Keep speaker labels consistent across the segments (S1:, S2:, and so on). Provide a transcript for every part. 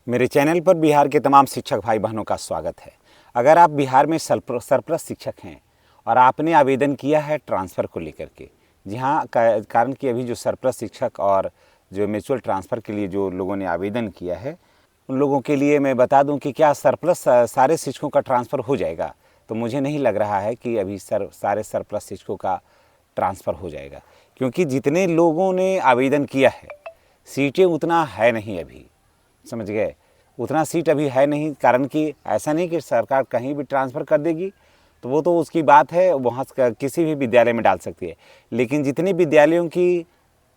S1: मेरे चैनल पर बिहार के तमाम शिक्षक भाई बहनों का स्वागत है। अगर आप बिहार में सरपरस्त शिक्षक हैं और आपने आवेदन किया है ट्रांसफ़र को लेकर के, जी हाँ, कारण कि अभी जो सरपरस्त शिक्षक और जो म्यूचुअल ट्रांसफ़र के लिए जो लोगों ने आवेदन किया है, उन लोगों के लिए मैं बता दूं कि क्या सरपरस्त सारे शिक्षकों का ट्रांसफ़र हो जाएगा। तो मुझे नहीं लग रहा है कि अभी सारे सरपरस्त शिक्षकों का ट्रांसफ़र हो जाएगा, क्योंकि जितने लोगों ने आवेदन किया है सीटें उतना है नहीं अभी, समझ गए, उतना सीट अभी है नहीं। कारण कि ऐसा नहीं कि सरकार कहीं भी ट्रांसफ़र कर देगी, तो वो तो उसकी बात है, वहाँ किसी भी विद्यालय में डाल सकती है। लेकिन जितने विद्यालयों की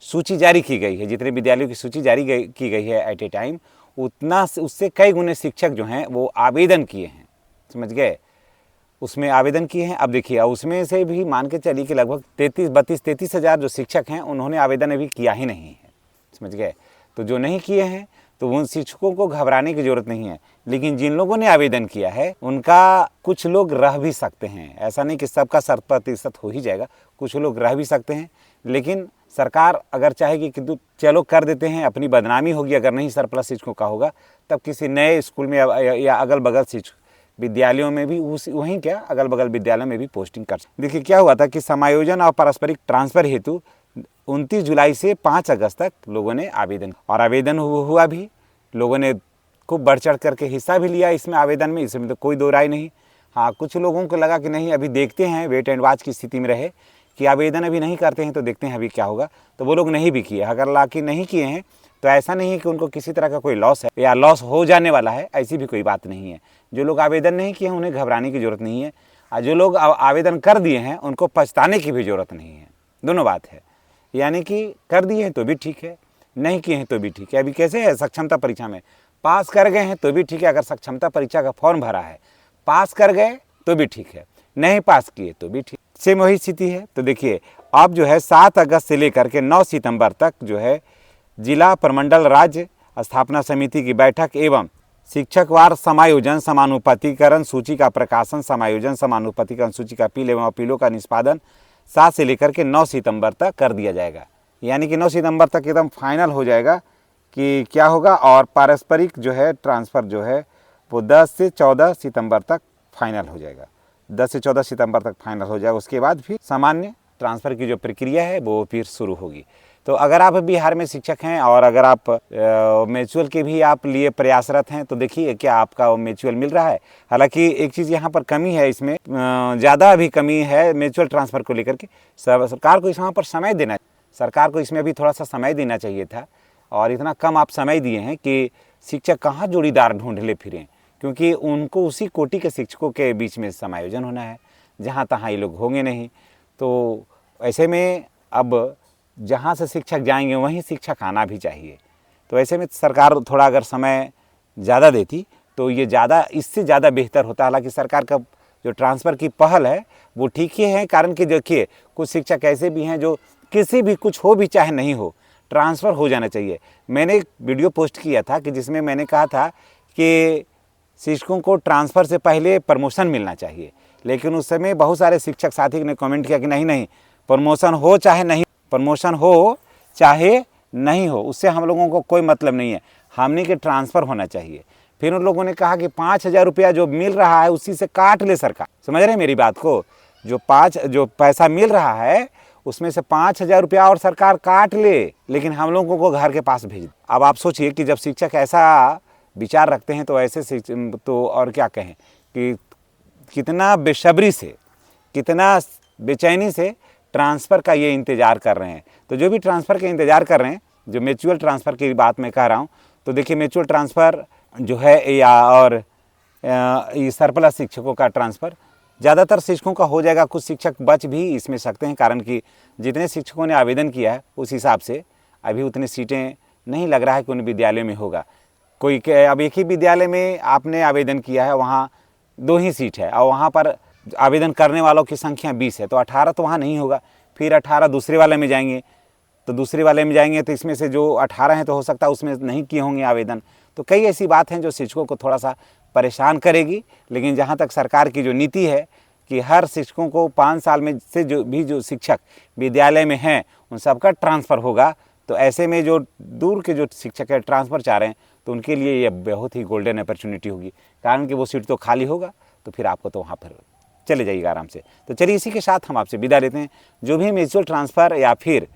S1: सूची जारी की गई है, जितने विद्यालयों की सूची की गई है एट ए टाइम, उतना उससे कई गुने शिक्षक जो हैं वो आवेदन किए हैं, समझ गए, उसमें आवेदन किए हैं। अब देखिए, उसमें से भी मान के चलिए कि लगभग 33 हज़ार जो शिक्षक हैं उन्होंने आवेदन अभी किया ही नहीं है, समझ गए। तो जो नहीं किए हैं तो उन शिक्षकों को घबराने की ज़रूरत नहीं है। लेकिन जिन लोगों ने आवेदन किया है उनका कुछ लोग रह भी सकते हैं, ऐसा नहीं कि सबका 100% हो ही जाएगा, कुछ लोग रह भी सकते हैं। लेकिन सरकार अगर चाहेगी कि चलो कर देते हैं, अपनी बदनामी होगी अगर नहीं सरप्लस शिक्षकों का होगा, तब किसी नए स्कूल में या अगल बगल विद्यालयों में भी वहीं क्या अगल बगल विद्यालयों में भी पोस्टिंग कर सकते। देखिए क्या हुआ था कि समायोजन और पारस्परिक ट्रांसफ़र हेतु 29 जुलाई से 5 अगस्त तक लोगों ने आवेदन हुआ भी, लोगों ने खूब बढ़ चढ़ करके हिस्सा भी लिया इसमें आवेदन में, इसमें तो कोई दो राय नहीं। हाँ, कुछ लोगों को लगा कि नहीं अभी देखते हैं, वेट एंड वॉच की स्थिति में रहे कि आवेदन अभी नहीं करते हैं तो देखते हैं अभी क्या होगा, तो वो लोग नहीं भी किए। अगर लाके नहीं किए हैं तो ऐसा नहीं है कि उनको किसी तरह का कोई लॉस है या लॉस हो जाने वाला है, ऐसी भी कोई बात नहीं है। जो लोग आवेदन नहीं किए हैं उन्हें घबराने की ज़रूरत नहीं है, और जो लोग आवेदन कर दिए हैं उनको पछताने की भी ज़रूरत नहीं है। दोनों बात है, यानी कि कर दिए हैं तो भी ठीक है, नहीं किए हैं तो भी ठीक है। अभी कैसे है, सक्षमता परीक्षा में पास कर गए हैं तो भी ठीक है, अगर सक्षमता परीक्षा का फॉर्म भरा है, पास कर गए तो भी ठीक है, नहीं पास किए तो भी ठीक, सेम वही स्थिति है। तो देखिए, अब जो है 7 अगस्त से लेकर के 9 सितंबर तक जो है जिला प्रमंडल राज्य स्थापना समिति की बैठक एवं शिक्षकवार समायोजन समानुपातिकरण सूची का प्रकाशन, समायोजन समानुपातिकरण सूची का अपील एवं अपीलों का निष्पादन 7 से लेकर के 9 सितंबर तक कर दिया जाएगा। यानी कि 9 सितंबर तक एकदम फाइनल हो जाएगा कि क्या होगा। और पारस्परिक जो है ट्रांसफ़र जो है वो 10 से 14 सितंबर तक फाइनल हो जाएगा, 10 से 14 सितंबर तक फाइनल हो जाएगा। उसके बाद फिर सामान्य ट्रांसफ़र की जो प्रक्रिया है वो फिर शुरू होगी। तो अगर आप बिहार में शिक्षक हैं और अगर आप म्यूचुअल के भी आप लिए प्रयासरत हैं तो देखिए क्या आपका म्यूचुअल मिल रहा है। हालांकि एक चीज़ यहाँ पर कमी है, इसमें ज़्यादा भी कमी है म्यूचुअल ट्रांसफ़र को लेकर के। सरकार को यहाँ पर समय देना, सरकार को इसमें भी थोड़ा सा समय देना चाहिए था, और इतना कम आप समय दिए हैं कि शिक्षक कहाँ जोड़ीदार ढूंढ ले फिरें, क्योंकि उनको उसी कोटि के शिक्षकों के बीच में समायोजन होना है, जहाँ तहाँ ये लोग होंगे नहीं। तो ऐसे में अब जहाँ से शिक्षक जाएंगे वहीं शिक्षक आना भी चाहिए। तो ऐसे में सरकार थोड़ा अगर समय ज़्यादा देती तो ये इससे ज़्यादा बेहतर होता। हालांकि सरकार का जो ट्रांसफ़र की पहल है वो ठीक ही है, कारण कि देखिए कुछ शिक्षक ऐसे भी हैं जो किसी भी कुछ हो भी चाहे नहीं हो, ट्रांसफ़र हो जाना चाहिए। मैंने एक वीडियो पोस्ट किया था कि जिसमें मैंने कहा था कि शिक्षकों को ट्रांसफ़र से पहले प्रमोशन मिलना चाहिए, लेकिन उस समय बहुत सारे शिक्षक साथी ने कमेंट किया कि नहीं, प्रमोशन हो चाहे नहीं हो, उससे हम लोगों को कोई मतलब नहीं है, हमने के ट्रांसफ़र होना चाहिए। फिर उन लोगों ने कहा कि 5,000 रुपया जो मिल रहा है उसी से काट ले सरकार, समझ रहे हैं मेरी बात को, जो पैसा मिल रहा है उसमें से 5,000 रुपया और सरकार काट ले, लेकिन हम लोगों को घर के पास भेज। अब आप सोचिए कि जब शिक्षक ऐसा विचार रखते हैं तो ऐसे तो और क्या कहें कि कितना बेसब्री से, कितना बेचैनी से ट्रांसफ़र का ये इंतज़ार कर रहे हैं। तो जो भी ट्रांसफ़र का इंतज़ार कर रहे हैं, जो म्यूचुअल ट्रांसफ़र की बात मैं कह रहा हूँ, तो देखिए म्यूचुअल ट्रांसफ़र जो है या और ये सरप्लस शिक्षकों का ट्रांसफ़र ज़्यादातर शिक्षकों का हो जाएगा। कुछ शिक्षक बच भी इसमें सकते हैं, कारण कि जितने शिक्षकों ने आवेदन किया है उस हिसाब से अभी उतनी सीटें नहीं लग रहा है कि उन विद्यालयों में होगा। कोई अब एक ही विद्यालय में आपने आवेदन किया है, वहाँ 2 ही सीट है और वहाँ पर आवेदन करने वालों की संख्या 20 है, तो 18 तो वहाँ नहीं होगा। फिर 18 दूसरे वाले में जाएंगे, तो इसमें से जो 18 हैं तो हो सकता है उसमें नहीं किए होंगे आवेदन। तो कई ऐसी बात हैं जो शिक्षकों को थोड़ा सा परेशान करेगी। लेकिन जहाँ तक सरकार की जो नीति है कि हर शिक्षकों को 5 साल में से जो शिक्षक विद्यालय में हैं उन सबका ट्रांसफ़र होगा, तो ऐसे में जो दूर के जो शिक्षक है ट्रांसफ़र चाह रहे हैं तो उनके लिए ये बहुत ही गोल्डन अपॉर्चुनिटी होगी, कारण कि वो सीट तो खाली होगा, तो फिर आपको तो वहाँ पर चले जाइएगा आराम से। तो चलिए इसी के साथ हम आपसे विदा लेते हैं। जो भी म्यूचुअल ट्रांसफ़र या फिर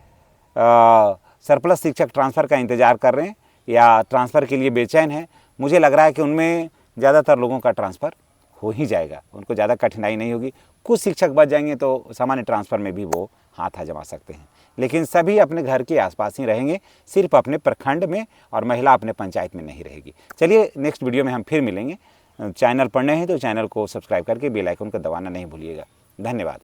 S1: सरप्लस शिक्षक ट्रांसफ़र का इंतज़ार कर रहे हैं या ट्रांसफ़र के लिए बेचैन हैं, मुझे लग रहा है कि उनमें ज़्यादातर लोगों का ट्रांसफ़र हो ही जाएगा, उनको ज़्यादा कठिनाई नहीं होगी। कुछ शिक्षक बच जाएंगे तो सामान्य ट्रांसफ़र में भी वो हाथ आजमा सकते हैं, लेकिन सभी अपने घर के आसपास ही रहेंगे, सिर्फ अपने प्रखंड में, और महिला अपने पंचायत में नहीं रहेगी। चलिए नेक्स्ट वीडियो में हम फिर मिलेंगे। चैनल पर नए हैं तो चैनल को सब्सक्राइब करके बेल आइकन को दबाना नहीं भूलिएगा। धन्यवाद।